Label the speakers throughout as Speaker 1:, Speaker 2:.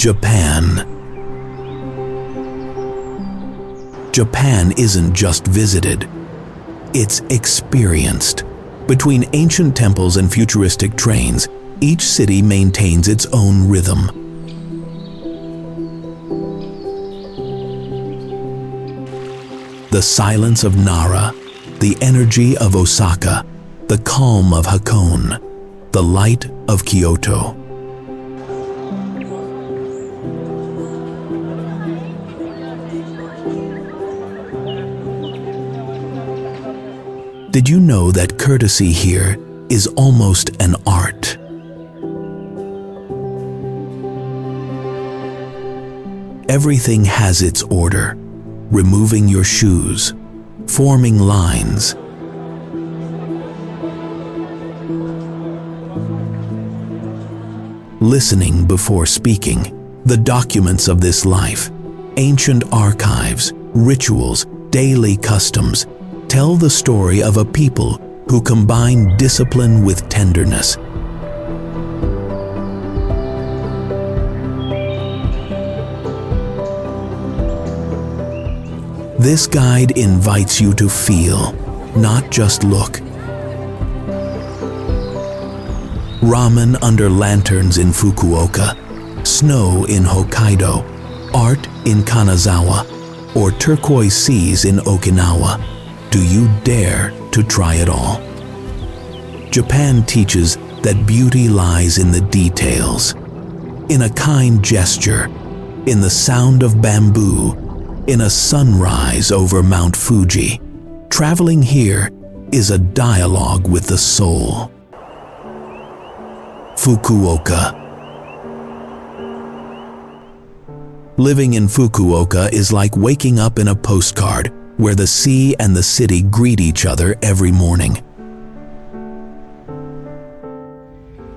Speaker 1: Japan. Japan isn't just visited, it's experienced. Between ancient temples and futuristic trains, each city maintains its own rhythm. The silence of Nara, the energy of Osaka, the calm of Hakone, the light of Kyoto. Did you know that courtesy here is almost an art? Everything has its order. Removing your shoes, forming lines. Listening before speaking. The documents of this life, ancient archives, rituals, daily customs, tell the story of a people who combine discipline with tenderness. This guide invites you to feel, not just look. Ramen under lanterns in Fukuoka, snow in Hokkaido, art in Kanazawa, or turquoise seas in Okinawa. Do you dare to try it all? Japan teaches that beauty lies in the details, in a kind gesture, in the sound of bamboo, in a sunrise over Mount Fuji. Traveling here is a dialogue with the soul. Fukuoka. Living in Fukuoka is like waking up in a postcard where the sea and the city greet each other every morning.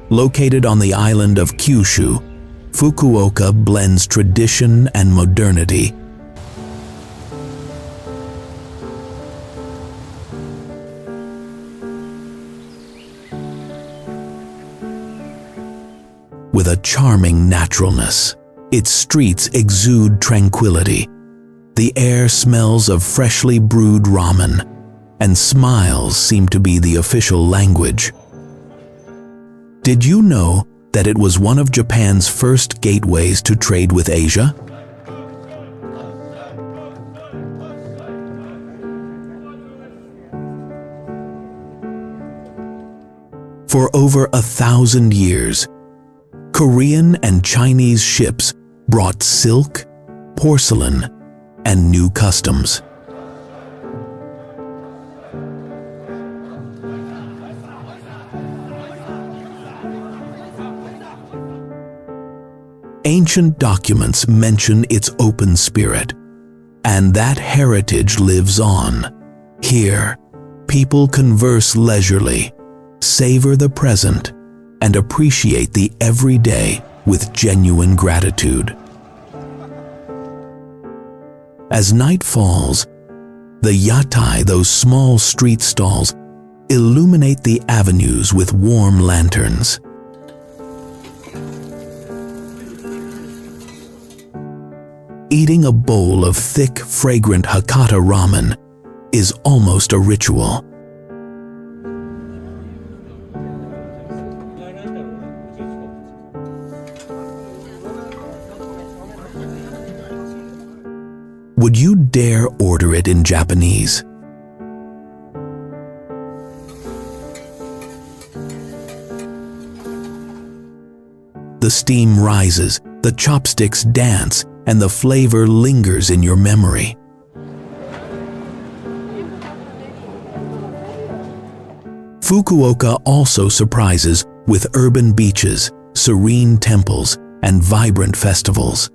Speaker 1: Located on the island of Kyushu, Fukuoka blends tradition and modernity. With a charming naturalness, its streets exude tranquility. The air smells of freshly brewed ramen, and smiles seem to be the official language. Did you know that it was one of Japan's first gateways to trade with Asia? For over 1,000 years, Korean and Chinese ships brought silk, porcelain, and new customs. Ancient documents mention its open spirit, and that heritage lives on. Here, people converse leisurely, savor the present, and appreciate the everyday with genuine gratitude. As night falls, the yatai, those small street stalls, illuminate the avenues with warm lanterns. Eating a bowl of thick, fragrant Hakata ramen is almost a ritual. Would you dare order it in Japanese? The steam rises, the chopsticks dance, and the flavor lingers in your memory. Fukuoka also surprises with urban beaches, serene temples, and vibrant festivals.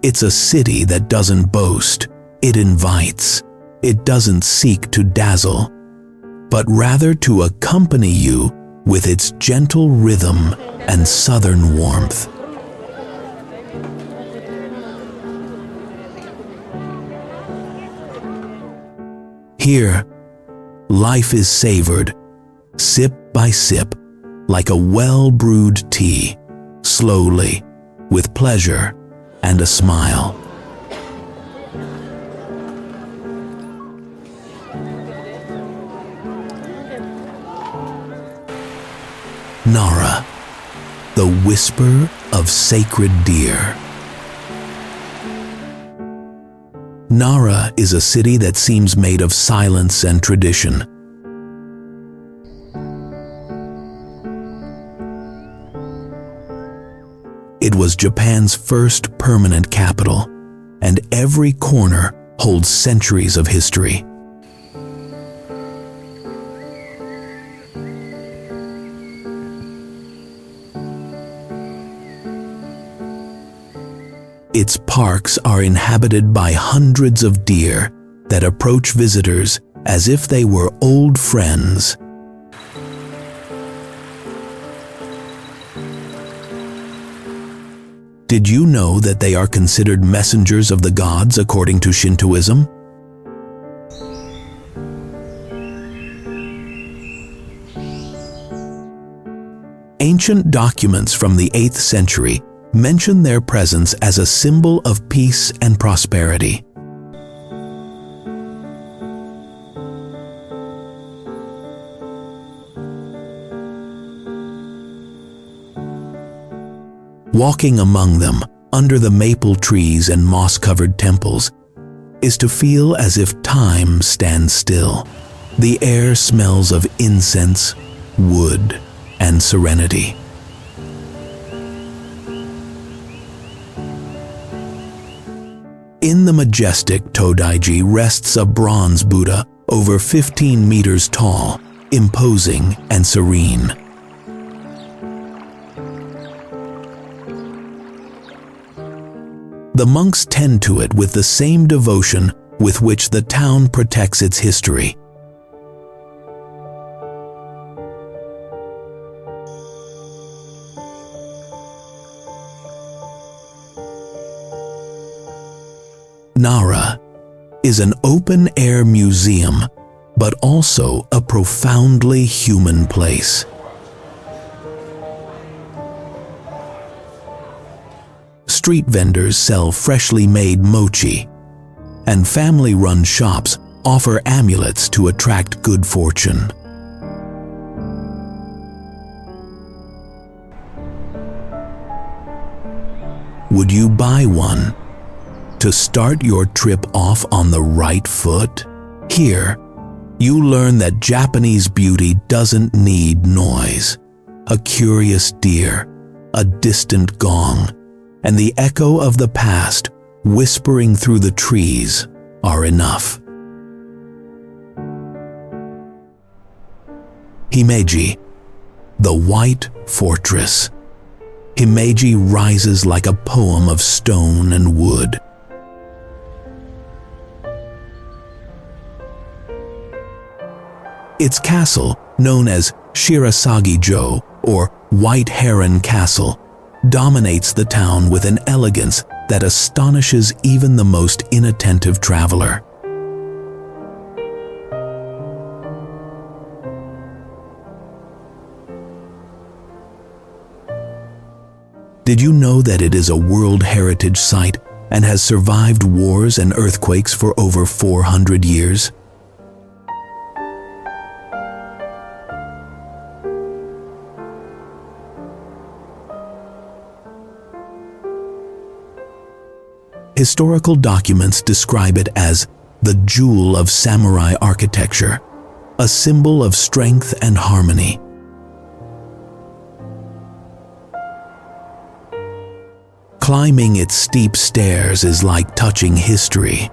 Speaker 1: It's a city that doesn't boast, it invites. It doesn't seek to dazzle, but rather to accompany you with its gentle rhythm and southern warmth. Here, life is savored, sip by sip, like a well-brewed tea, slowly, with pleasure and a smile. Nara, the whisper of sacred deer. Nara is a city that seems made of silence and tradition. It was Japan's first permanent capital, and every corner holds centuries of history. Its parks are inhabited by hundreds of deer that approach visitors as if they were old friends. Did you know that they are considered messengers of the gods according to Shintoism? Ancient documents from the 8th century mention their presence as a symbol of peace and prosperity. Walking among them, under the maple trees and moss-covered temples, is to feel as if time stands still. The air smells of incense, wood, and serenity. In the majestic Todaiji rests a bronze Buddha over 15 meters tall, imposing and serene. The monks tend to it with the same devotion with which the town protects its history. Nara is an open-air museum, but also a profoundly human place. Street vendors sell freshly made mochi, and family-run shops offer amulets to attract good fortune. Would you buy one to start your trip off on the right foot? Here, you learn that Japanese beauty doesn't need noise. A curious deer, a distant gong, and the echo of the past whispering through the trees are enough. Himeji, the White Fortress. Himeji rises like a poem of stone and wood. Its castle, known as Shirasagi-jo, or White Heron Castle, dominates the town with an elegance that astonishes even the most inattentive traveler. Did you know that it is a World Heritage Site and has survived wars and earthquakes for over 400 years? Historical documents describe it as the jewel of samurai architecture, a symbol of strength and harmony. Climbing its steep stairs is like touching history.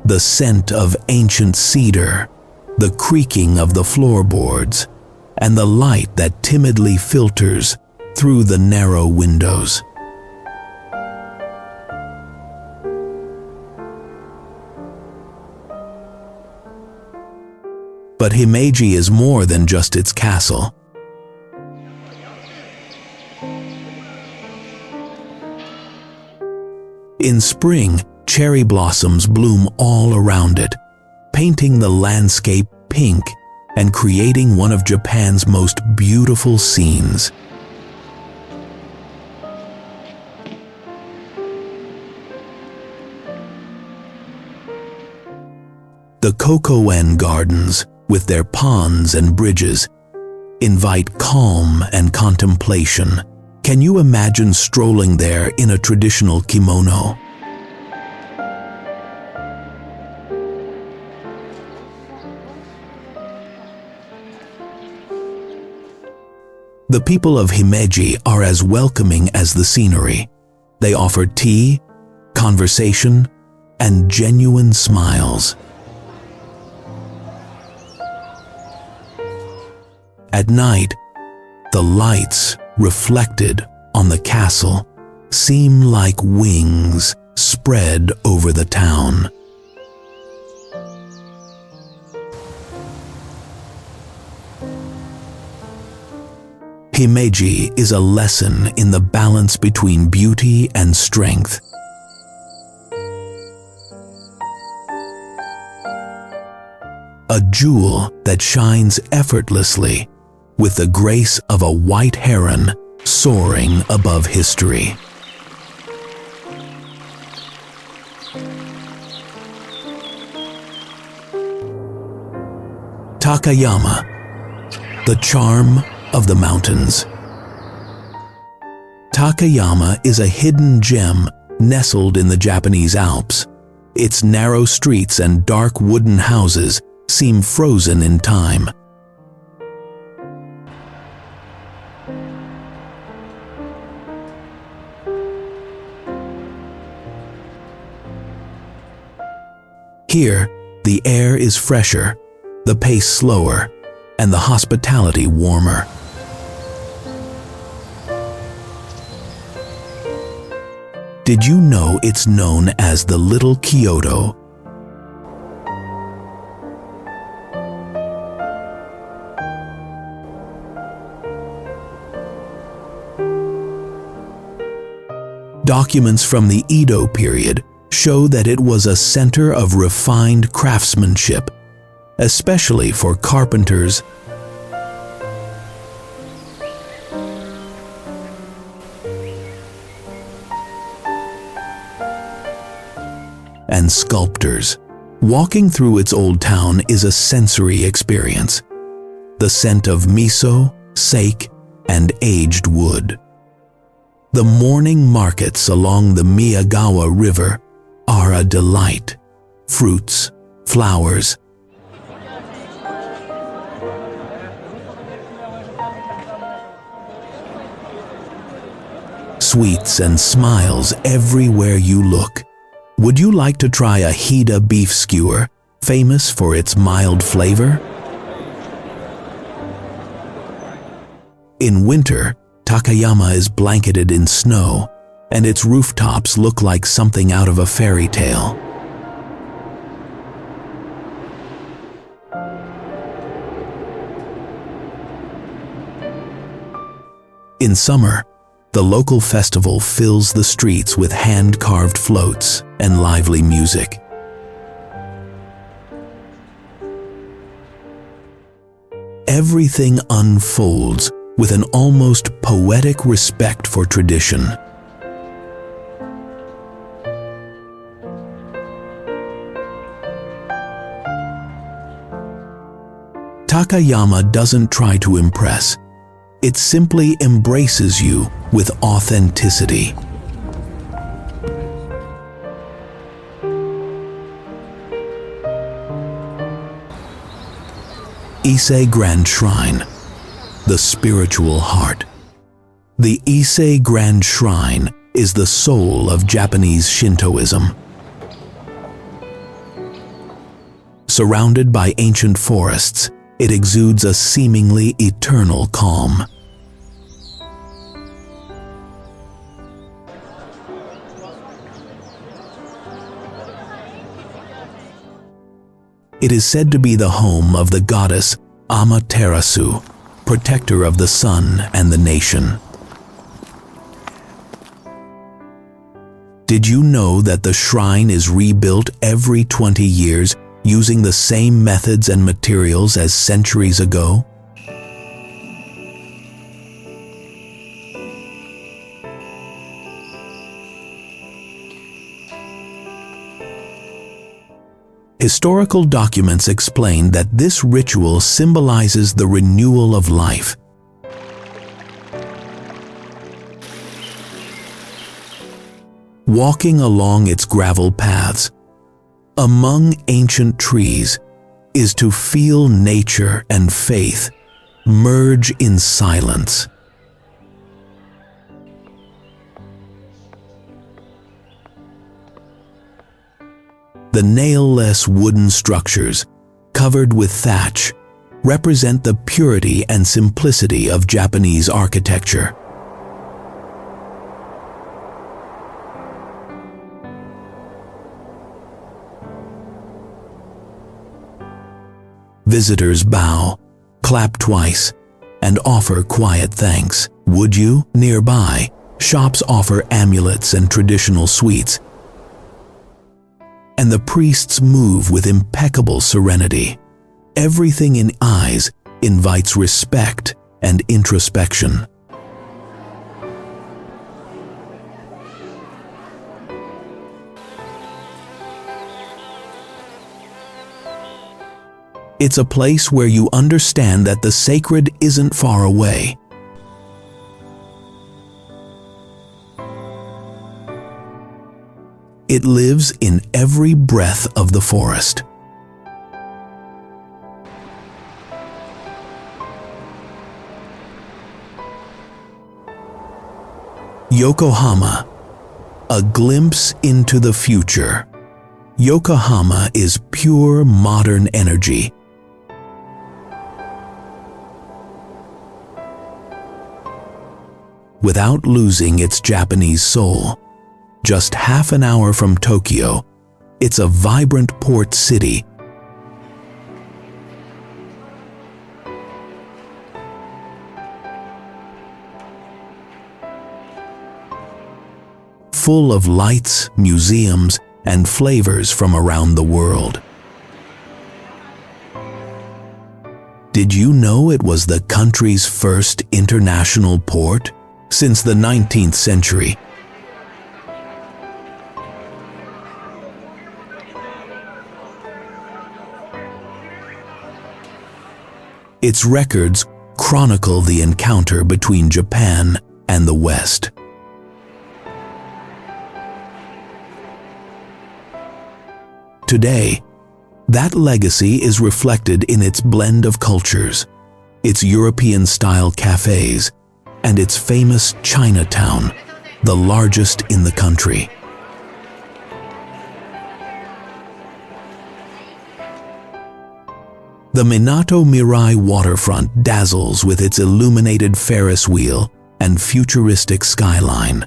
Speaker 1: The scent of ancient cedar, the creaking of the floorboards, and the light that timidly filters through the narrow windows. But Himeji is more than just its castle. In spring, cherry blossoms bloom all around it, painting the landscape pink and creating one of Japan's most beautiful scenes. The Kokoen Gardens, with their ponds and bridges, invite calm and contemplation. Can you imagine strolling there in a traditional kimono? The people of Himeji are as welcoming as the scenery. They offer tea, conversation, and genuine smiles. At night, the lights reflected on the castle seem like wings spread over the town. Himeji is a lesson in the balance between beauty and strength. A jewel that shines effortlessly with the grace of a white heron soaring above history. Takayama, the charm of the mountains. Takayama is a hidden gem nestled in the Japanese Alps. Its narrow streets and dark wooden houses seem frozen in time. Here, the air is fresher, the pace slower, and the hospitality warmer. Did you know it's known as the Little Kyoto? Documents from the Edo period show that it was a center of refined craftsmanship, especially for carpenters and sculptors. Walking through its old town is a sensory experience. The scent of miso, sake, and aged wood. The morning markets along the Miyagawa River are a delight. Fruits, flowers, sweets and smiles everywhere you look. Would you like to try a Hida beef skewer, famous for its mild flavor? In winter, Takayama is blanketed in snow, and its rooftops look like something out of a fairy tale. In summer, the local festival fills the streets with hand-carved floats and lively music. Everything unfolds with an almost poetic respect for tradition. Takayama doesn't try to impress. It simply embraces you with authenticity. Ise Grand Shrine, the spiritual heart. The Ise Grand Shrine is the soul of Japanese Shintoism. Surrounded by ancient forests, it exudes a seemingly eternal calm. It is said to be the home of the goddess Amaterasu, protector of the sun and the nation. Did you know that the shrine is rebuilt every 20 years using the same methods and materials as centuries ago? Historical documents explain that this ritual symbolizes the renewal of life. Walking along its gravel paths, among ancient trees, is to feel nature and faith merge in silence. The nail-less wooden structures, covered with thatch, represent the purity and simplicity of Japanese architecture. Visitors bow, clap twice, and offer quiet thanks. Would you? Nearby, shops offer amulets and traditional sweets, and the priests move with impeccable serenity. Everything in eyes invites respect and introspection. It's a place where you understand that the sacred isn't far away. It lives in every breath of the forest. Yokohama, a glimpse into the future. Yokohama is pure modern energy. Without losing its Japanese soul. Just half an hour from Tokyo, it's a vibrant port city. Full of lights, museums, and flavors from around the world. Did you know it was the country's first international port? Since the 19th century, its records chronicle the encounter between Japan and the West. Today, that legacy is reflected in its blend of cultures, its European-style cafes, and its famous Chinatown, the largest in the country. The Minato Mirai waterfront dazzles with its illuminated Ferris wheel and futuristic skyline.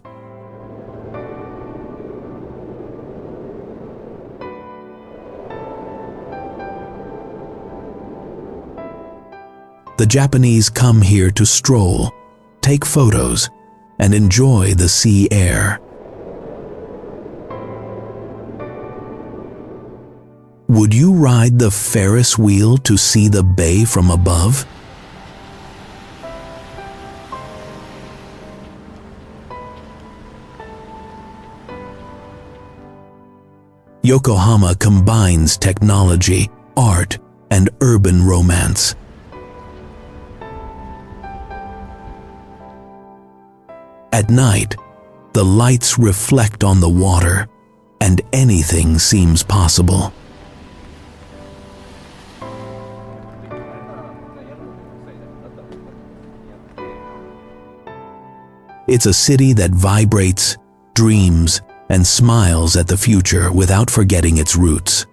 Speaker 1: The Japanese come here to stroll, take photos, and enjoy the sea air. Would you ride the Ferris wheel to see the bay from above? Yokohama combines technology, art, and urban romance. At night, the lights reflect on the water, and anything seems possible. It's a city that vibrates, dreams, and smiles at the future without forgetting its roots.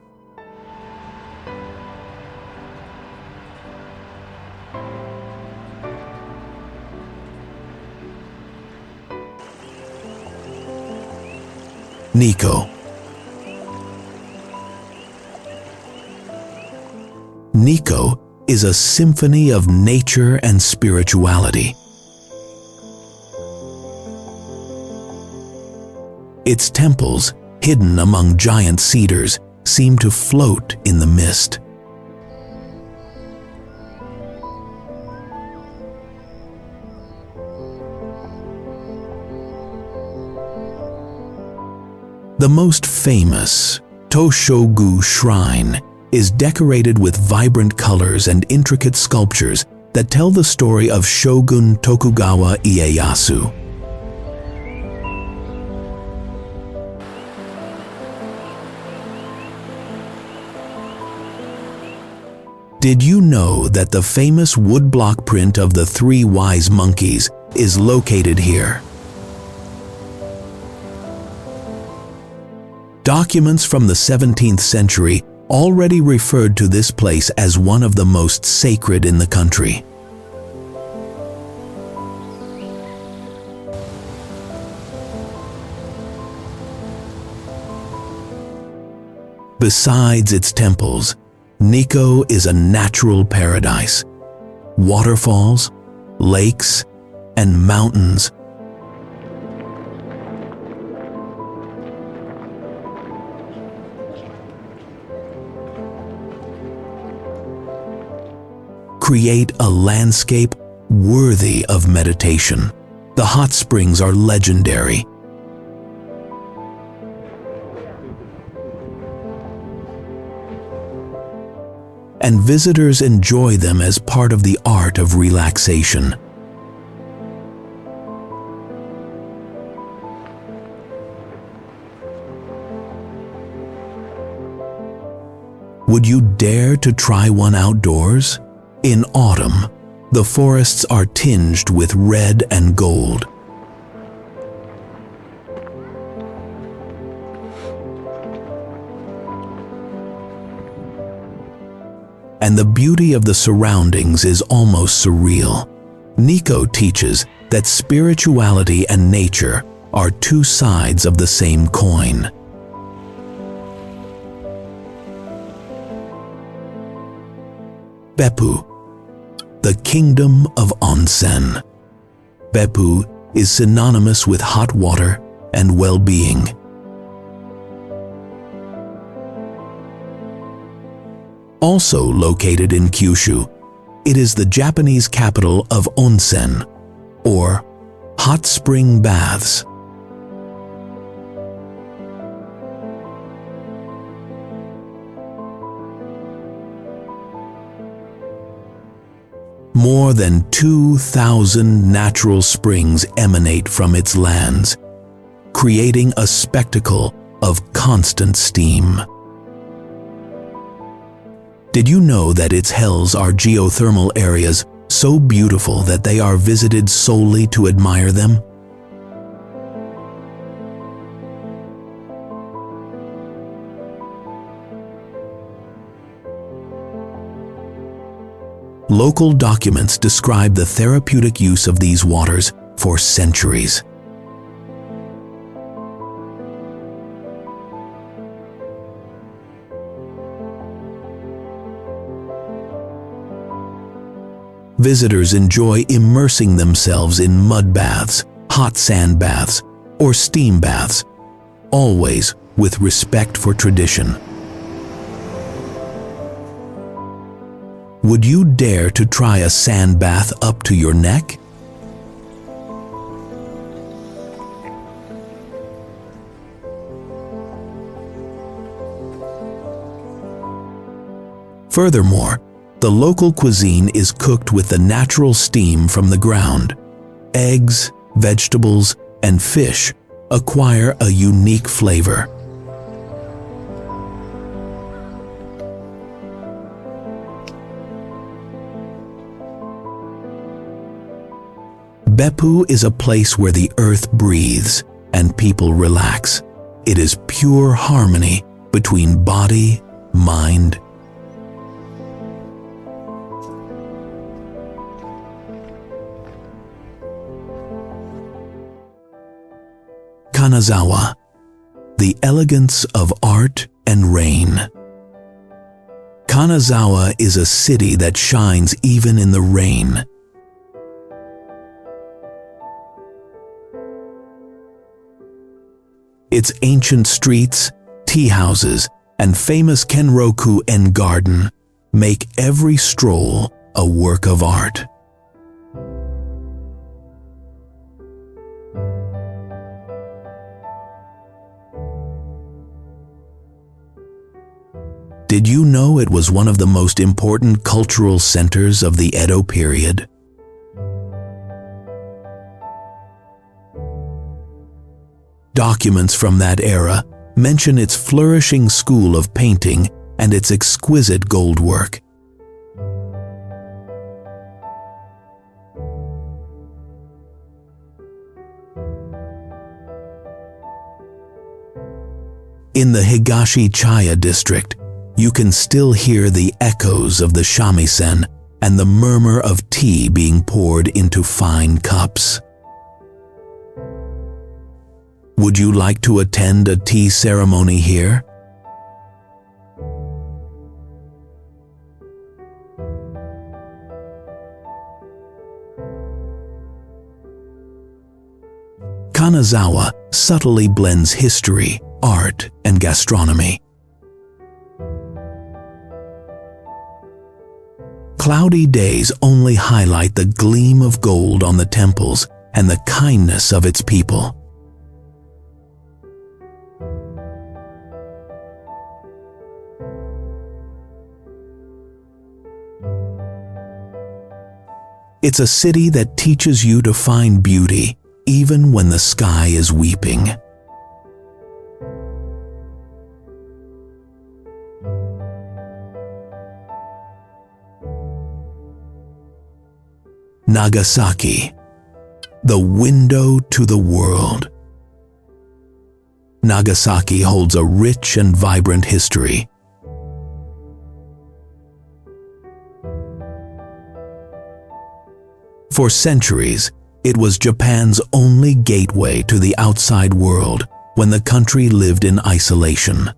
Speaker 1: Nikko. Nikko is a symphony of nature and spirituality. Its temples, hidden among giant cedars, seem to float in the mist. The most famous, Toshogu Shrine, is decorated with vibrant colors and intricate sculptures that tell the story of Shogun Tokugawa Ieyasu. Did you know that the famous woodblock print of the three wise monkeys is located here? Documents from the 17th century already referred to this place as one of the most sacred in the country. Besides its temples, Nikko is a natural paradise. Waterfalls, lakes, and mountains create a landscape worthy of meditation. The hot springs are legendary. And visitors enjoy them as part of the art of relaxation. Would you dare to try one outdoors? In autumn, the forests are tinged with red and gold. And the beauty of the surroundings is almost surreal. Nikko teaches that spirituality and nature are two sides of the same coin. Beppu, the kingdom of onsen. Beppu is synonymous with hot water and well-being. Also located in Kyushu, it is the Japanese capital of onsen, or hot spring baths. More than 2,000 natural springs emanate from its lands, creating a spectacle of constant steam. Did you know that its hells are geothermal areas so beautiful that they are visited solely to admire them? Local documents describe the therapeutic use of these waters for centuries. Visitors enjoy immersing themselves in mud baths, hot sand baths, or steam baths, always with respect for tradition. Would you dare to try a sand bath up to your neck? Furthermore, the local cuisine is cooked with the natural steam from the ground. Eggs, vegetables, and fish acquire a unique flavor. Beppu is a place where the earth breathes and people relax. It is pure harmony between body, mind, Kanazawa, the elegance of art and rain. Kanazawa is a city that shines even in the rain. Its ancient streets, tea houses, and famous Kenroku-en garden make every stroll a work of art. Did you know it was one of the most important cultural centers of the Edo period? Documents from that era mention its flourishing school of painting and its exquisite goldwork. In the Higashi-Chaya district, you can still hear the echoes of the shamisen and the murmur of tea being poured into fine cups. Would you like to attend a tea ceremony here? Kanazawa subtly blends history, art, and gastronomy. Cloudy days only highlight the gleam of gold on the temples and the kindness of its people. It's a city that teaches you to find beauty even when the sky is weeping. Nagasaki, the window to the world. Nagasaki holds a rich and vibrant history. For centuries, it was Japan's only gateway to the outside world when the country lived in isolation.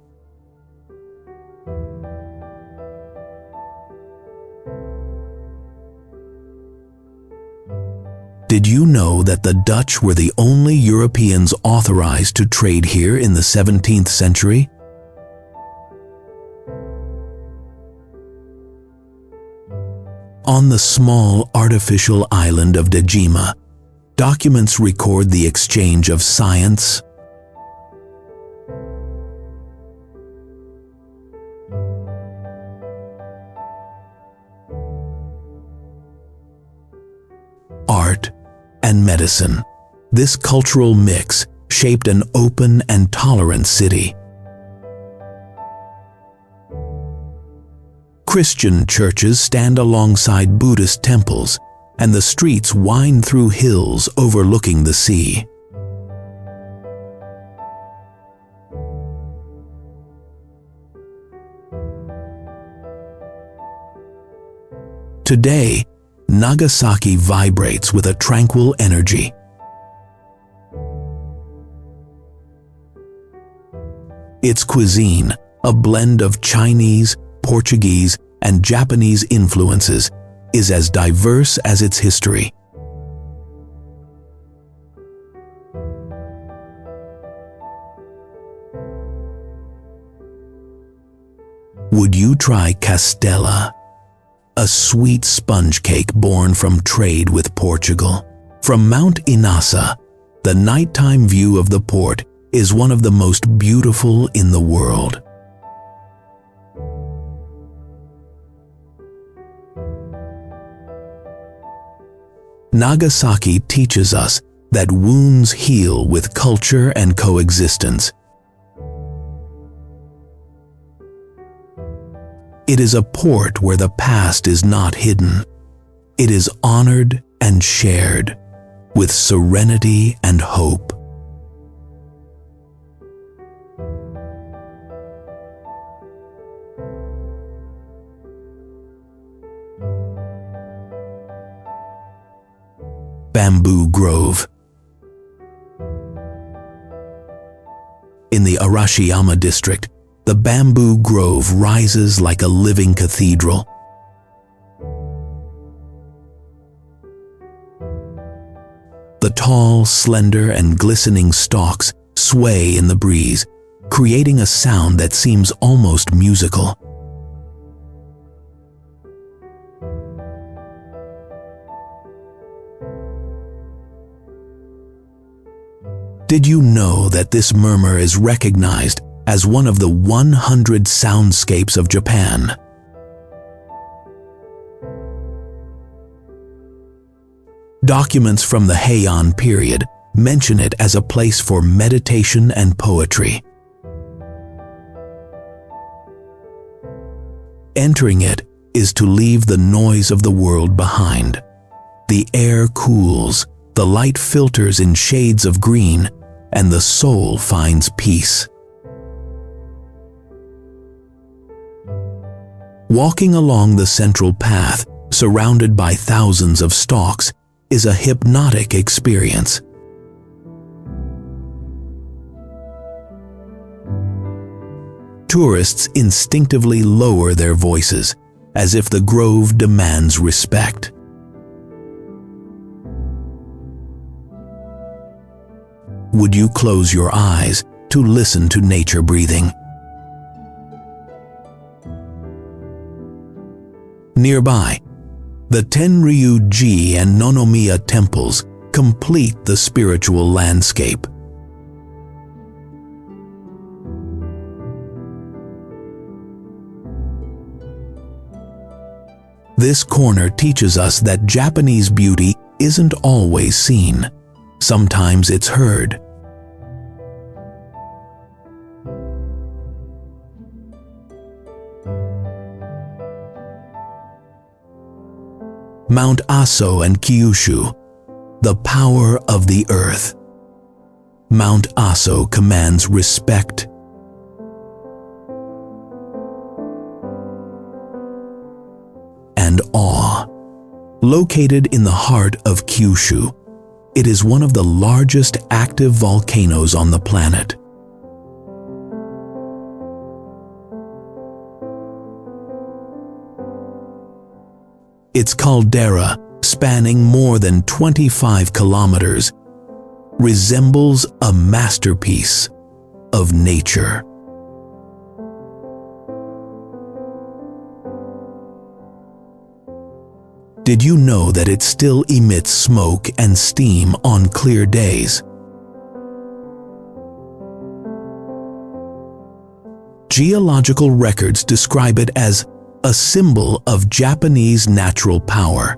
Speaker 1: Did you know that the Dutch were the only Europeans authorized to trade here in the 17th century? On the small artificial island of Dejima, documents record the exchange of science, art, and medicine. This cultural mix shaped an open and tolerant city. Christian churches stand alongside Buddhist temples, and the streets wind through hills overlooking the sea. Today, Nagasaki vibrates with a tranquil energy. Its cuisine, a blend of Chinese, Portuguese, and Japanese influences, is as diverse as its history. Would you try castella, a sweet sponge cake born from trade with Portugal? From Mount Inasa, the nighttime view of the port is one of the most beautiful in the world. Nagasaki teaches us that wounds heal with culture and coexistence. It is a port where the past is not hidden. It is honored and shared with serenity and hope. Bamboo Grove. In the Arashiyama district, the bamboo grove rises like a living cathedral. The tall, slender, and glistening stalks sway in the breeze, creating a sound that seems almost musical. Did you know that this murmur is recognized as one of the 100 soundscapes of Japan? Documents from the Heian period mention it as a place for meditation and poetry. Entering it is to leave the noise of the world behind. The air cools, the light filters in shades of green, and the soul finds peace. Walking along the central path, surrounded by thousands of stalks, is a hypnotic experience. Tourists instinctively lower their voices, as if the grove demands respect. Would you close your eyes to listen to nature breathing? Nearby, the Tenryuji and Nonomiya temples complete the spiritual landscape. This corner teaches us that Japanese beauty isn't always seen. Sometimes it's heard. Mount Aso and Kyushu, the power of the earth. Mount Aso commands respect. And awe. Located in the heart of Kyushu, it is one of the largest active volcanoes on the planet. Its caldera, spanning more than 25 kilometers, resembles a masterpiece of nature. Did you know that it still emits smoke and steam on clear days? Geological records describe it as a symbol of Japanese natural power.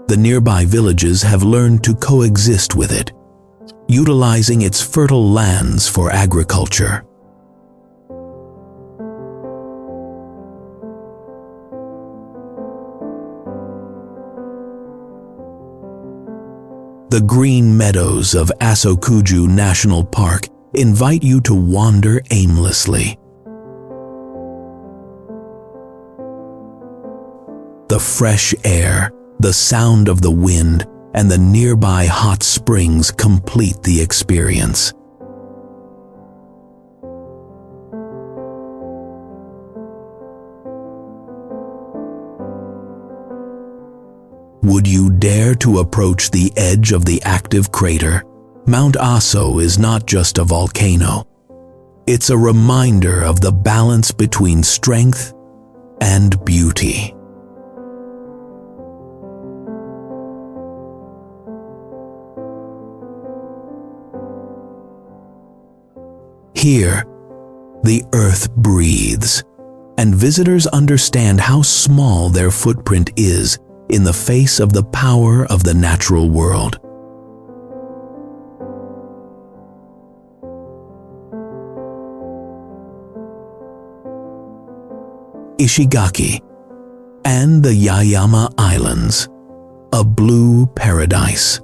Speaker 1: The nearby villages have learned to coexist with it, utilizing its fertile lands for agriculture. The green meadows of Asokuju National Park invite you to wander aimlessly. The fresh air, the sound of the wind, and the nearby hot springs complete the experience. Would you dare to approach the edge of the active crater? Mount Aso is not just a volcano. It's a reminder of the balance between strength and beauty. Here, the earth breathes, and visitors understand how small their footprint is in the face of the power of the natural world. Ishigaki and the Yaeyama Islands, a blue paradise.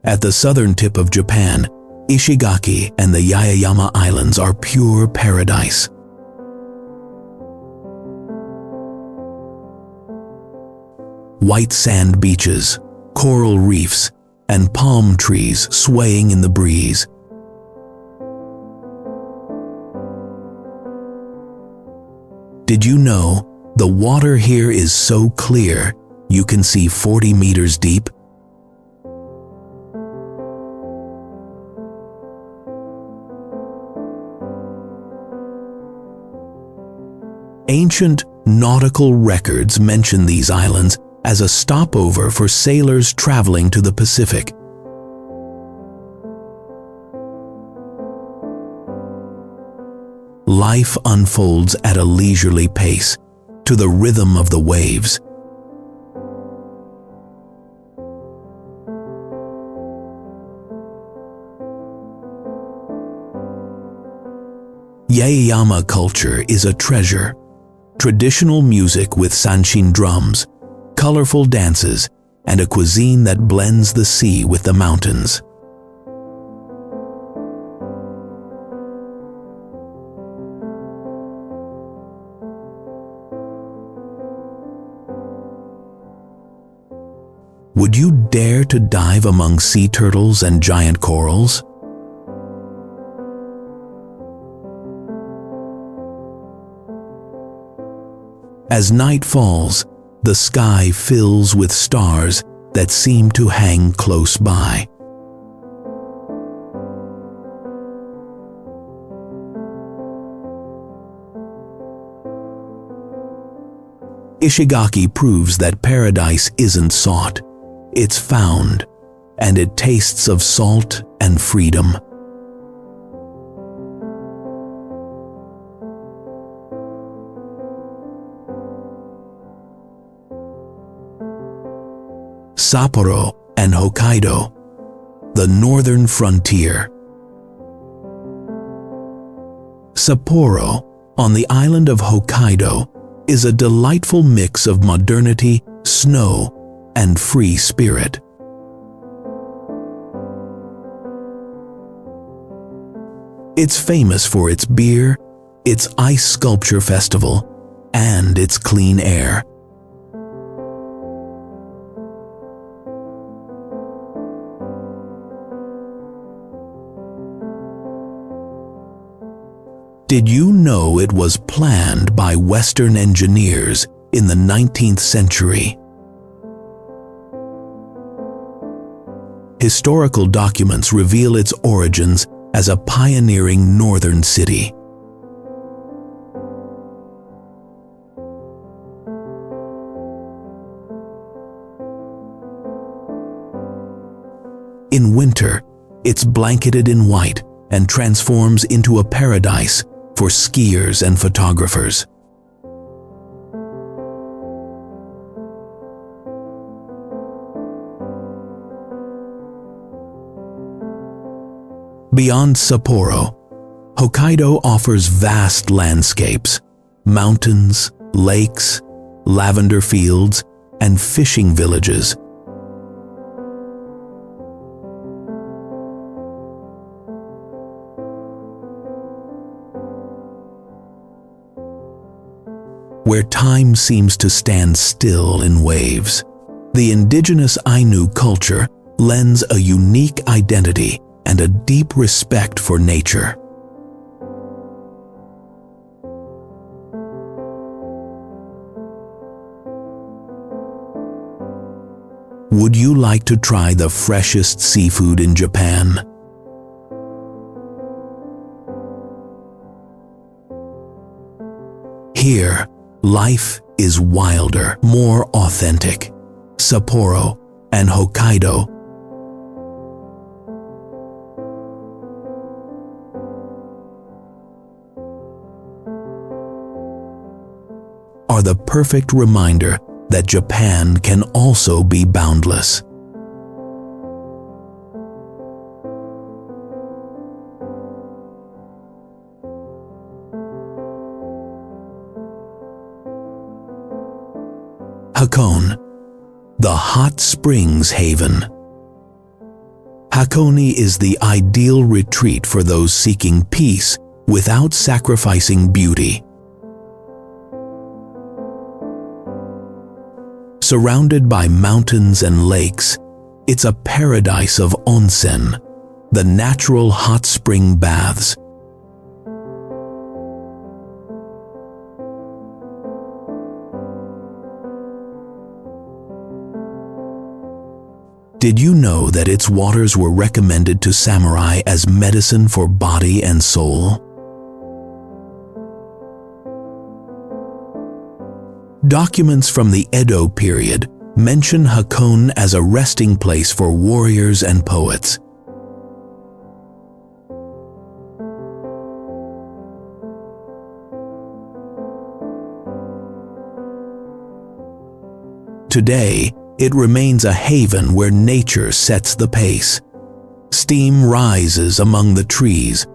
Speaker 1: At the southern tip of Japan, Ishigaki and the Yaeyama Islands are pure paradise. White sand beaches, coral reefs, and palm trees swaying in the breeze. Did you know the water here is so clear you can see 40 meters deep. Ancient nautical records mention these islands as a stopover for sailors traveling to the Pacific. Life unfolds at a leisurely pace, to the rhythm of the waves. Yaeyama culture is a treasure. Traditional music with sanshin drums, colorful dances, and a cuisine that blends the sea with the mountains. Would you dare to dive among sea turtles and giant corals? As night falls, the sky fills with stars that seem to hang close by. Ishigaki proves that paradise isn't sought, it's found, and it tastes of salt and freedom. Sapporo and Hokkaido, the northern frontier. Sapporo, on the island of Hokkaido, is a delightful mix of modernity, snow, and free spirit. It's famous for its beer, its ice sculpture festival, and its clean air. Did you know it was planned by Western engineers in the 19th century? Historical documents reveal its origins as a pioneering northern city. In winter, it's blanketed in white and transforms into a paradise for skiers and photographers. Beyond Sapporo, Hokkaido offers vast landscapes, mountains, lakes, lavender fields, and fishing villages. Where time seems to stand still in waves, the indigenous Ainu culture lends a unique identity and a deep respect for nature. Would you like to try the freshest seafood in Japan? Here, life is wilder, more authentic. Sapporo and Hokkaido are the perfect reminder that Japan can also be boundless. Hakone, the hot springs haven. Hakone is the ideal retreat for those seeking peace without sacrificing beauty. Surrounded by mountains and lakes, it's a paradise of onsen, the natural hot spring baths. Did you know that its waters were recommended to samurai as medicine for body and soul? Documents from the Edo period mention Hakone as a resting place for warriors and poets. Today, it remains a haven where nature sets the pace. Steam rises among the trees,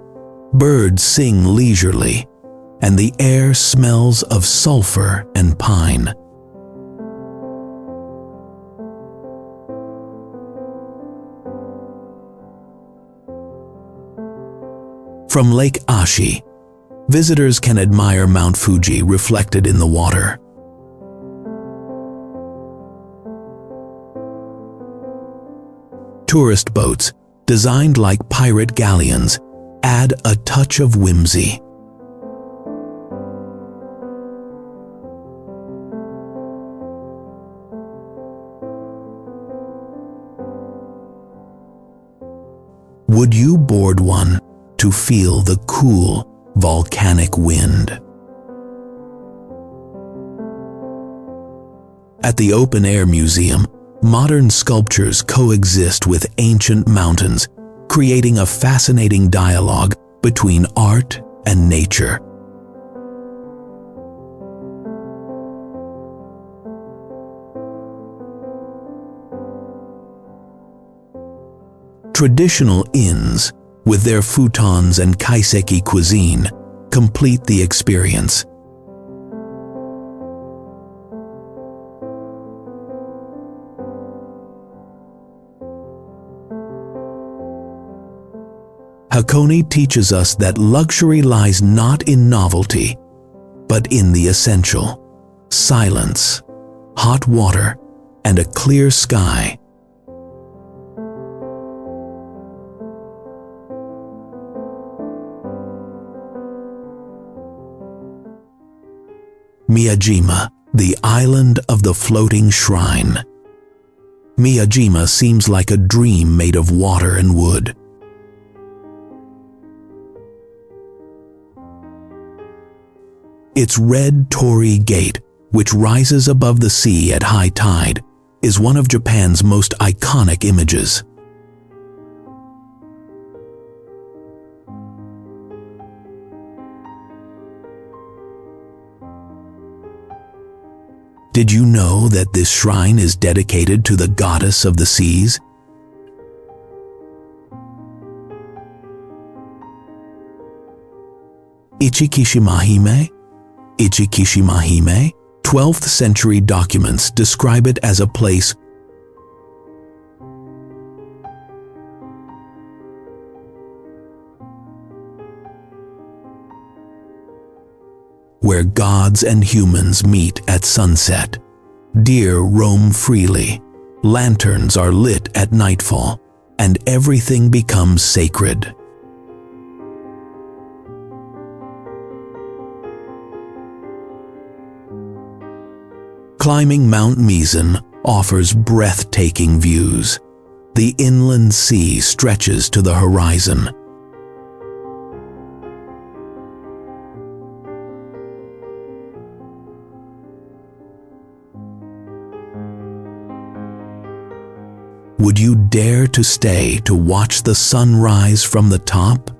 Speaker 1: birds sing leisurely, and the air smells of sulfur and pine. From Lake Ashi, visitors can admire Mount Fuji reflected in the water. Tourist boats, designed like pirate galleons, add a touch of whimsy. Would you board one to feel the cool, volcanic wind? At the Open Air Museum, modern sculptures coexist with ancient mountains, creating a fascinating dialogue between art and nature. Traditional inns, with their futons and kaiseki cuisine, complete the experience. Hakone teaches us that luxury lies not in novelty, but in the essential: silence, hot water, and a clear sky. Miyajima, the island of the floating shrine. Miyajima seems like a dream made of water and wood. Its red torii gate, which rises above the sea at high tide, is one of Japan's most iconic images. Did you know that this shrine is dedicated to the goddess of the seas? Ichikishimahime? Ichikishimahime? 12th century documents describe it as a place where gods and humans meet at sunset. Deer roam freely, lanterns are lit at nightfall, and everything becomes sacred. Climbing Mount Mizan offers breathtaking views. The inland sea stretches to the horizon. Would you dare to stay to watch the sun rise from the top?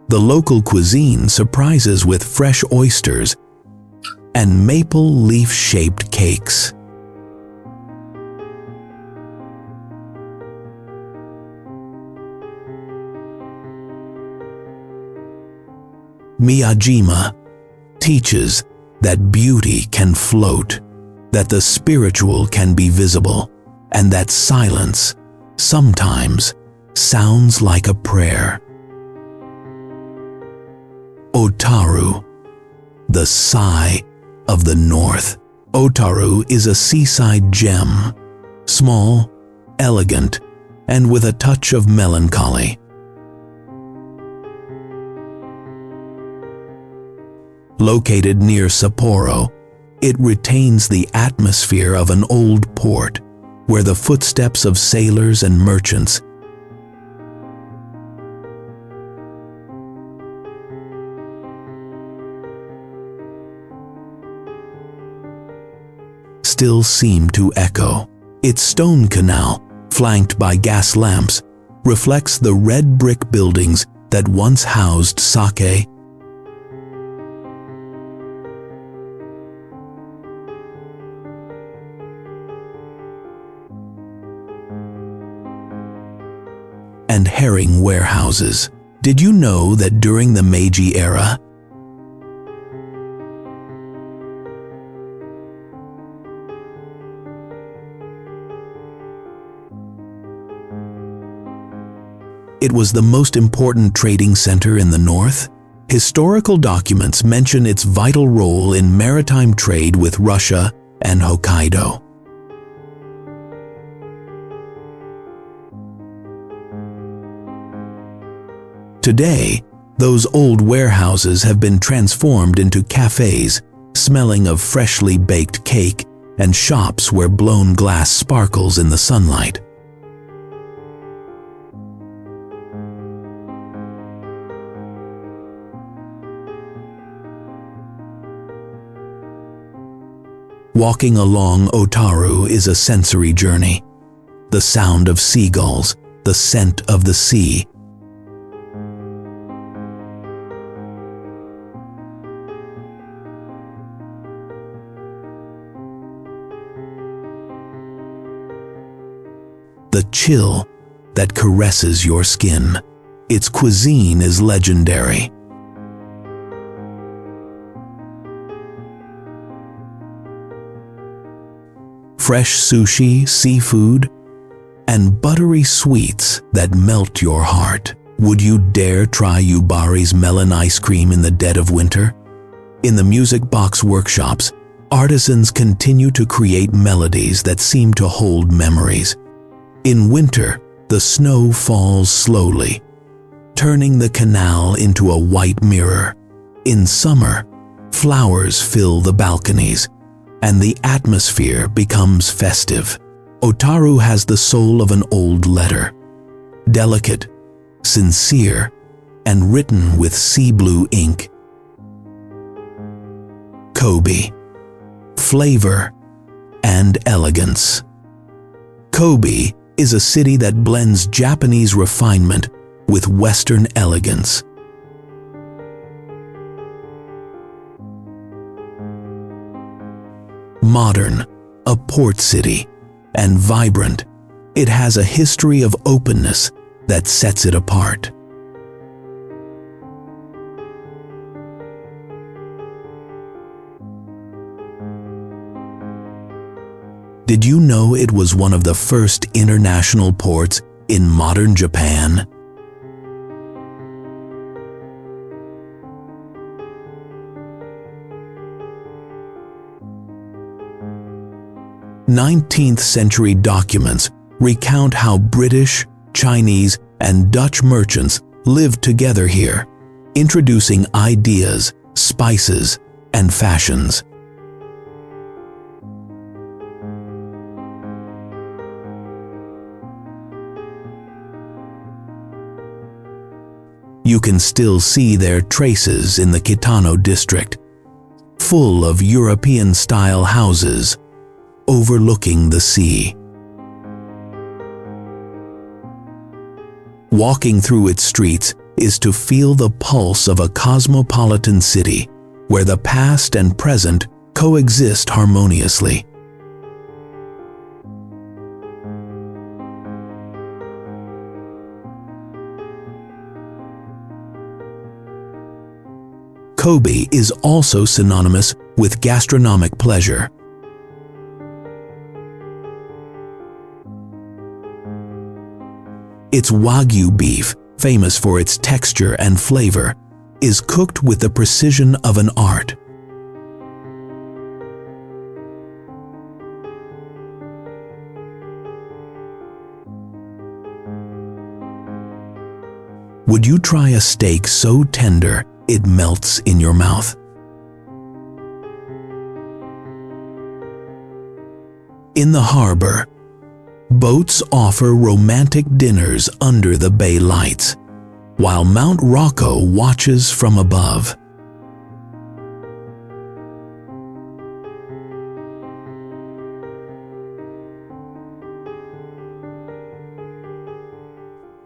Speaker 1: The local cuisine surprises with fresh oysters and maple leaf-shaped cakes. Miyajima teaches that beauty can float, that the spiritual can be visible, and that silence sometimes sounds like a prayer. Otaru, the sigh of the north. Otaru is a seaside gem, small, elegant, and with a touch of melancholy. Located near Sapporo, It retains the atmosphere of an old port, where the footsteps of sailors and merchants still seem to echo. Its stone canal, flanked by gas lamps, reflects the red brick buildings that once housed sake. And herring warehouses. Did you know that during the Meiji era, it was the most important trading center in the north? Historical documents mention its vital role in maritime trade with Russia and Hokkaido. Today, those old warehouses have been transformed into cafes, smelling of freshly baked cake, and shops where blown glass sparkles in the sunlight. Walking along Otaru is a sensory journey. The sound of seagulls, the scent of the sea, the chill that caresses your skin. Its cuisine is legendary. Fresh sushi, seafood, and buttery sweets that melt your heart. Would you dare try Yubari's melon ice cream in the dead of winter? In the music box workshops, artisans continue to create melodies that seem to hold memories. In winter, the snow falls slowly, turning the canal into a white mirror. In summer, flowers fill the balconies, and the atmosphere becomes festive. Otaru has the soul of an old letter, delicate, sincere, and written with sea blue ink. Kobe, flavor and elegance. Kobe is a city that blends Japanese refinement with Western elegance. Modern, a port city, and vibrant, it has a history of openness that sets it apart. Did you know it was one of the first international ports in modern Japan? Nineteenth-century documents recount how British, Chinese, and Dutch merchants lived together here, introducing ideas, spices, and fashions. You can still see their traces in the Kitano district, full of European-style houses overlooking the sea. Walking through its streets is to feel the pulse of a cosmopolitan city where the past and present coexist harmoniously. Kobe is also synonymous with gastronomic pleasure. Its Wagyu beef, famous for its texture and flavor, is cooked with the precision of an art. Would you try a steak so tender it melts in your mouth? In the harbor, boats offer romantic dinners under the bay lights, while Mount Rocco watches from above.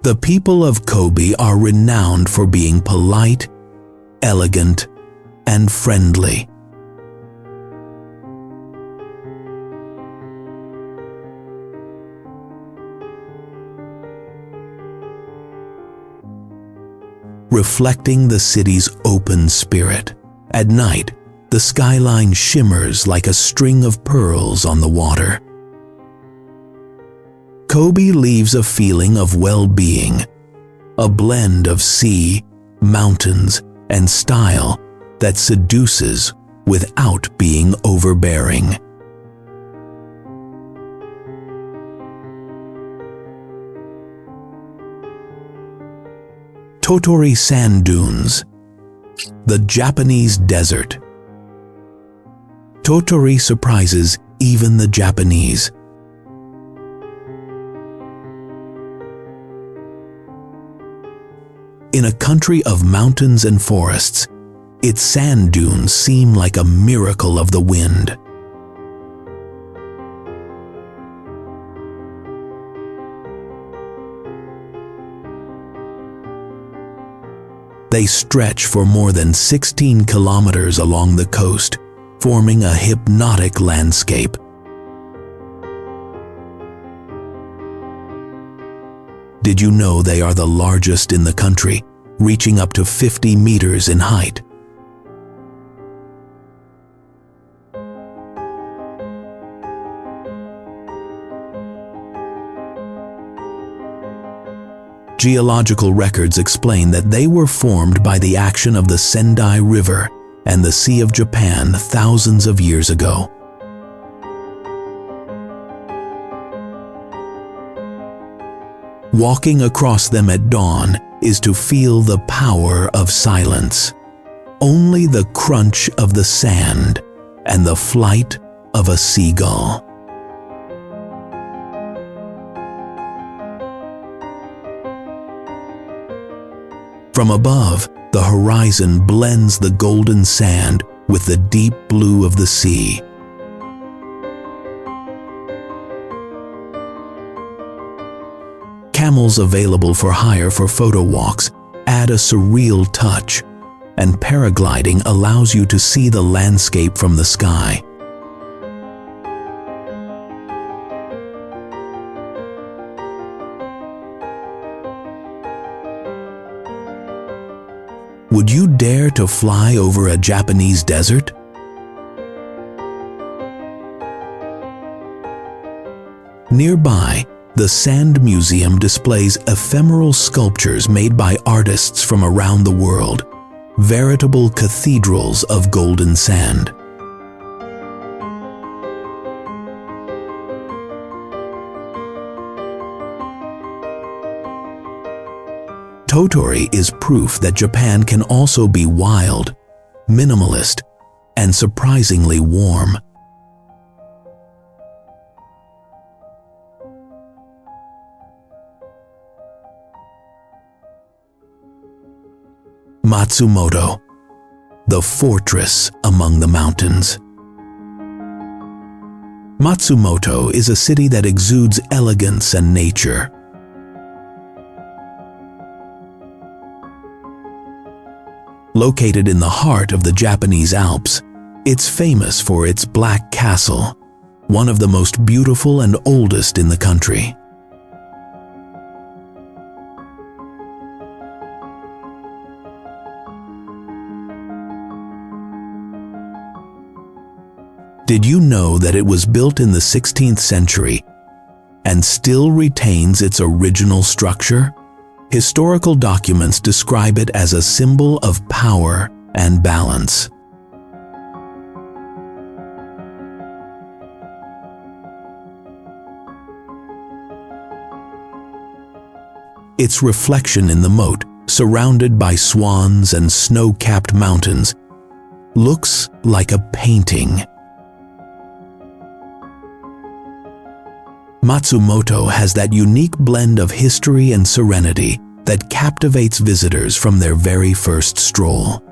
Speaker 1: The people of Kobe are renowned for being polite, elegant, and friendly. Reflecting the city's open spirit. At night, the skyline shimmers like a string of pearls on the water. Kobe leaves a feeling of well-being, a blend of sea, mountains, and style that seduces without being overbearing. Tottori Sand Dunes, the Japanese desert. Tottori surprises even the Japanese. In a country of mountains and forests, its sand dunes seem like a miracle of the wind. They stretch for more than 16 kilometers along the coast, forming a hypnotic landscape. Did you know they are the largest in the country, reaching up to 50 meters in height? Geological records explain that they were formed by the action of the Sendai River and the Sea of Japan thousands of years ago. Walking across them at dawn is to feel the power of silence. Only the crunch of the sand and the flight of a seagull. From above, the horizon blends the golden sand with the deep blue of the sea. Camels available for hire for photo walks add a surreal touch, and paragliding allows you to see the landscape from the sky. Would you dare to fly over a Japanese desert? Nearby, the Sand Museum displays ephemeral sculptures made by artists from around the world, veritable cathedrals of golden sand. Tottori is proof that Japan can also be wild, minimalist, and surprisingly warm. Matsumoto, the fortress among the mountains. Matsumoto is a city that exudes elegance and nature. Located in the heart of the Japanese Alps, it's famous for its Black Castle, one of the most beautiful and oldest in the country. Did you know that it was built in the 16th century and still retains its original structure? Historical documents describe it as a symbol of power and balance. Its reflection in the moat, surrounded by swans and snow-capped mountains, looks like a painting. Matsumoto has that unique blend of history and serenity that captivates visitors from their very first stroll.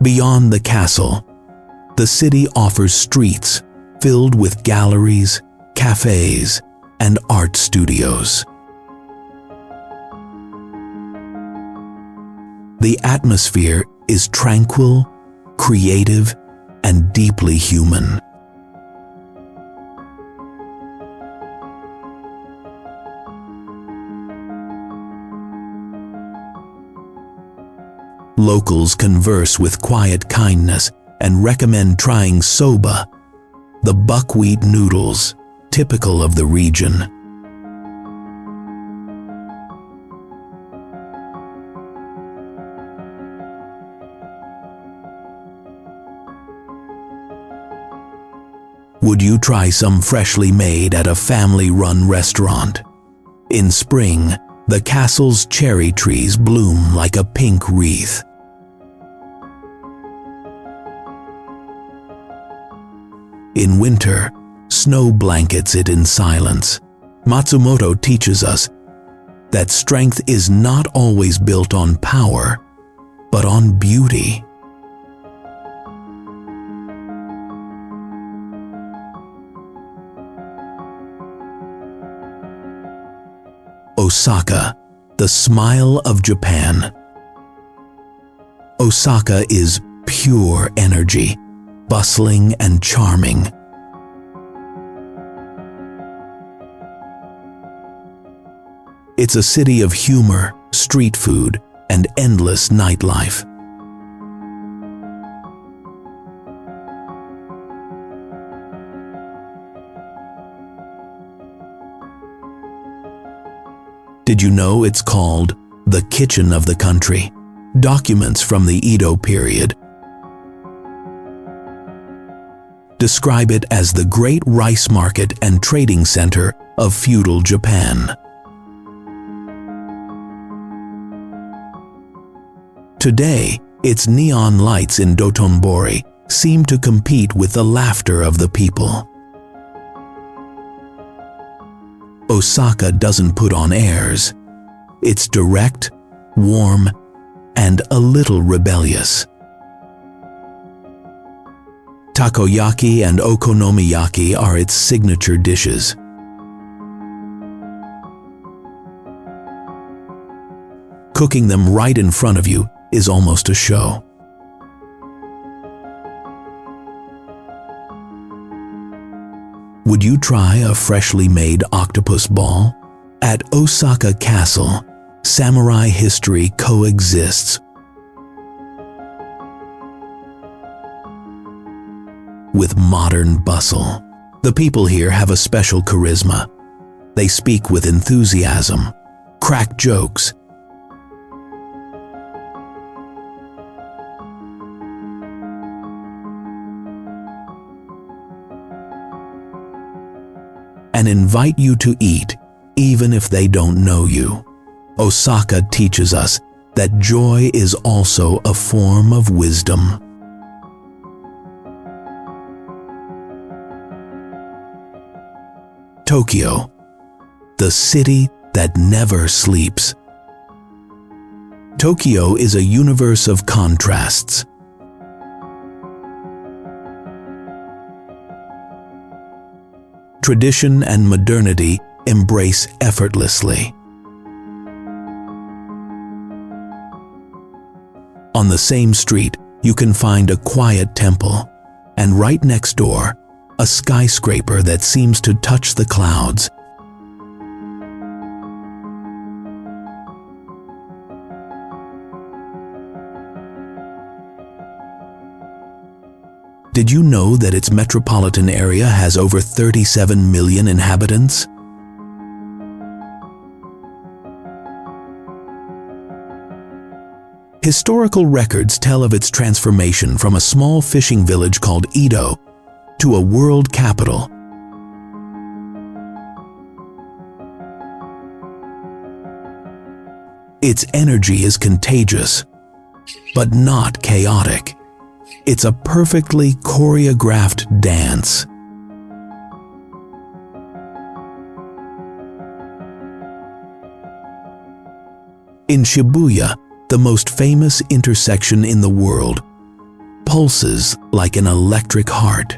Speaker 1: Beyond the castle, the city offers streets filled with galleries, cafes, and art studios. The atmosphere is tranquil, creative, and deeply human. Locals converse with quiet kindness and recommend trying soba, the buckwheat noodles typical of the region. Would you try some freshly made at a family-run restaurant? In spring, the castle's cherry trees bloom like a pink wreath. In winter, snow blankets it in silence. Matsumoto teaches us that strength is not always built on power, but on beauty. Osaka, the smile of Japan. Osaka is pure energy, bustling and charming. It's a city of humor, street food, and endless nightlife. Did you know it's called the kitchen of the country? Documents from the Edo period describe it as the great rice market and trading center of feudal Japan. Today, its neon lights in Dotonbori seem to compete with the laughter of the people. Osaka doesn't put on airs. It's direct, warm, and a little rebellious. Takoyaki and okonomiyaki are its signature dishes. Cooking them right in front of you is almost a show. Would you try a freshly made octopus ball? At Osaka Castle, samurai history coexists with modern bustle. The people here have a special charisma. They speak with enthusiasm, crack jokes, and invite you to eat, even if they don't know you. Osaka teaches us that joy is also a form of wisdom. Tokyo, the city that never sleeps. Tokyo is a universe of contrasts. Tradition and modernity embrace effortlessly. On the same street, you can find a quiet temple, and right next door, a skyscraper that seems to touch the clouds. Did you know that its metropolitan area has over 37 million inhabitants? Historical records tell of its transformation from a small fishing village called Edo to a world capital. Its energy is contagious, but not chaotic. It's a perfectly choreographed dance. In Shibuya, the most famous intersection in the world, pulses like an electric heart.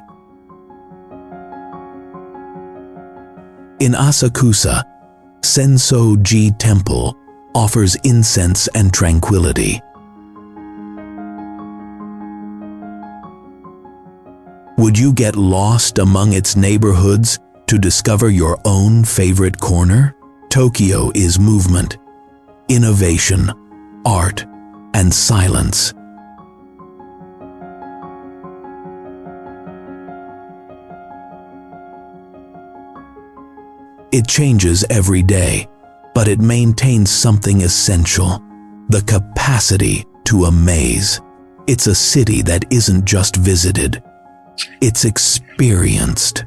Speaker 1: In Asakusa, Senso-ji Temple offers incense and tranquility. Would you get lost among its neighborhoods to discover your own favorite corner? Tokyo is movement, innovation, art, and silence. It changes every day, but it maintains something essential: the capacity to amaze. It's a city that isn't just visited, it's experienced.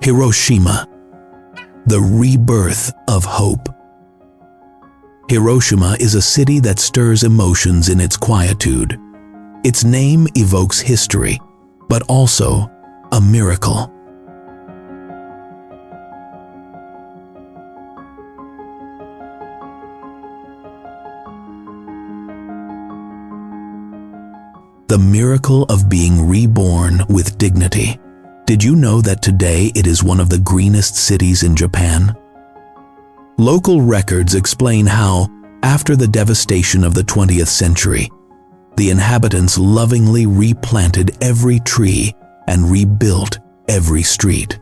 Speaker 1: Hiroshima, the rebirth of hope. Hiroshima is a city that stirs emotions in its quietude. Its name evokes history, but also a miracle. The miracle of being reborn with dignity. Did you know that today it is one of the greenest cities in Japan? Local records explain how, after the devastation of the 20th century, the inhabitants lovingly replanted every tree and rebuilt every street.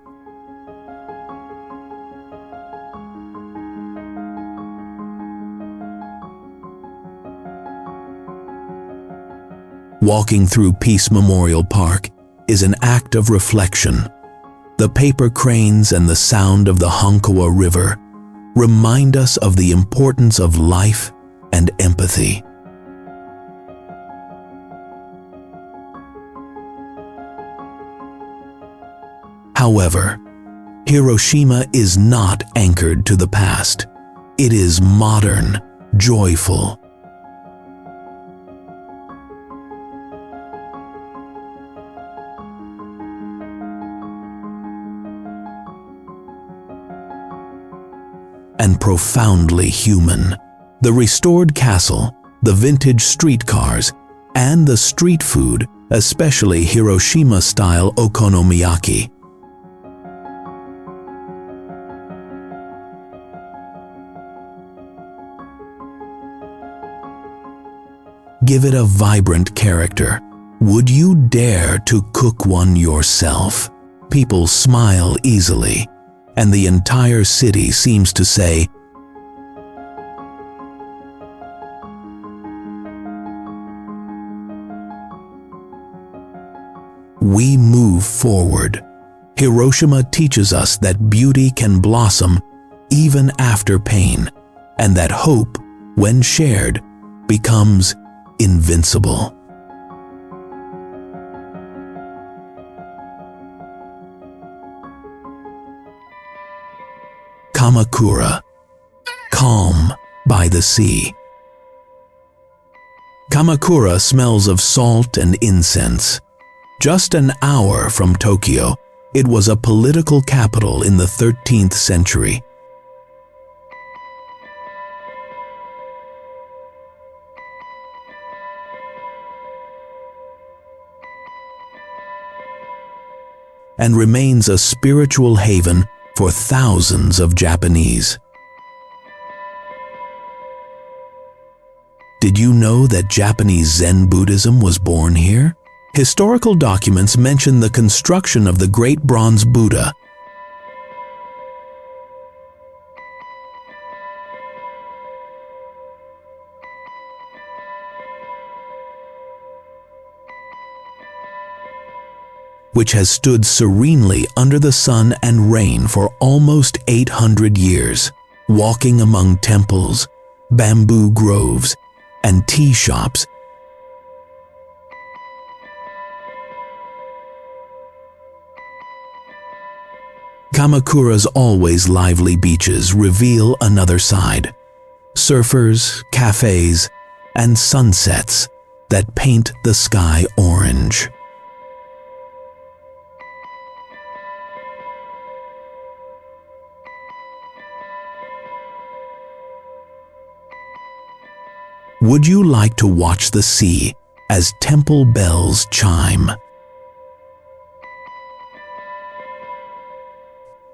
Speaker 1: Walking through Peace Memorial Park is an act of reflection. The paper cranes and the sound of the Honkawa River remind us of the importance of life and empathy. However, Hiroshima is not anchored to the past. It is modern, joyful. And profoundly human. The restored castle, the vintage streetcars, and the street food, especially Hiroshima-style okonomiyaki, give it a vibrant character. Would you dare to cook one yourself? People smile easily, and the entire city seems to say, "We move forward." Hiroshima teaches us that beauty can blossom even after pain, and that hope, when shared, becomes invincible. Kamakura, calm by the sea. Kamakura smells of salt and incense. Just an hour from Tokyo, it was a political capital in the 13th century. And remains a spiritual haven for thousands of Japanese. Did you know that Japanese Zen Buddhism was born here? Historical documents mention the construction of the Great Bronze Buddha, which has stood serenely under the sun and rain for almost 800 years, walking among temples, bamboo groves, and tea shops. Kamakura's always lively beaches reveal another side. Surfers, cafes, and sunsets that paint the sky orange. Would you like to watch the sea as temple bells chime?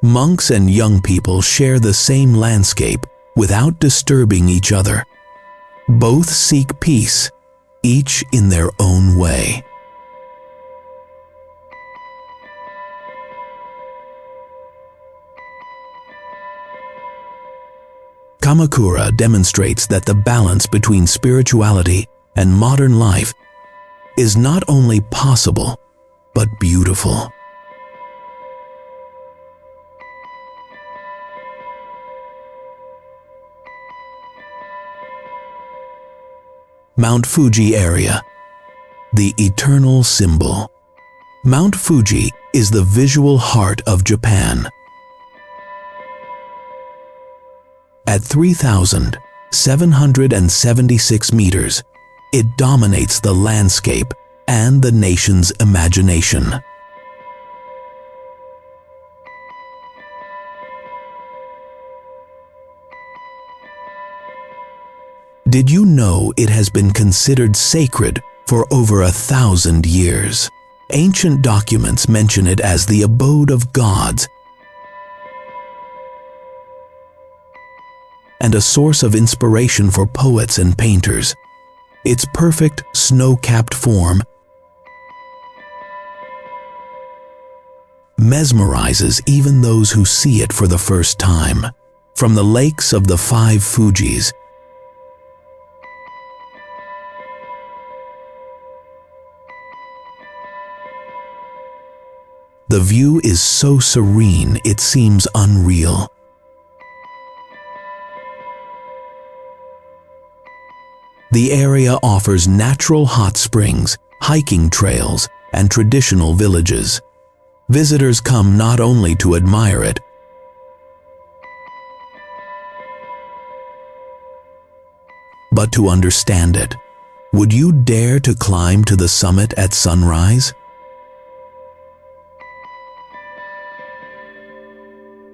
Speaker 1: Monks and young people share the same landscape without disturbing each other. Both seek peace, each in their own way. Kamakura demonstrates that the balance between spirituality and modern life is not only possible, but beautiful. Mount Fuji area, the eternal symbol. Mount Fuji is the visual heart of Japan. At 3,776 meters, it dominates the landscape and the nation's imagination. Did you know it has been considered sacred for over 1,000 years? Ancient documents mention it as the abode of gods and a source of inspiration for poets and painters. Its perfect snow-capped form mesmerizes even those who see it for the first time. From the lakes of the 5 Fujis the view is so serene it seems unreal. The area offers natural hot springs, hiking trails, and traditional villages. Visitors come not only to admire it, but to understand it. Would you dare to climb to the summit at sunrise?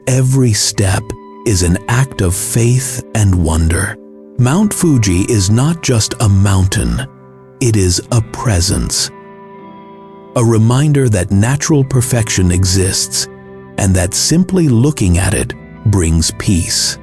Speaker 1: Every step is an act of faith and wonder. Mount Fuji is not just a mountain, it is a presence. A reminder that natural perfection exists and that simply looking at it brings peace.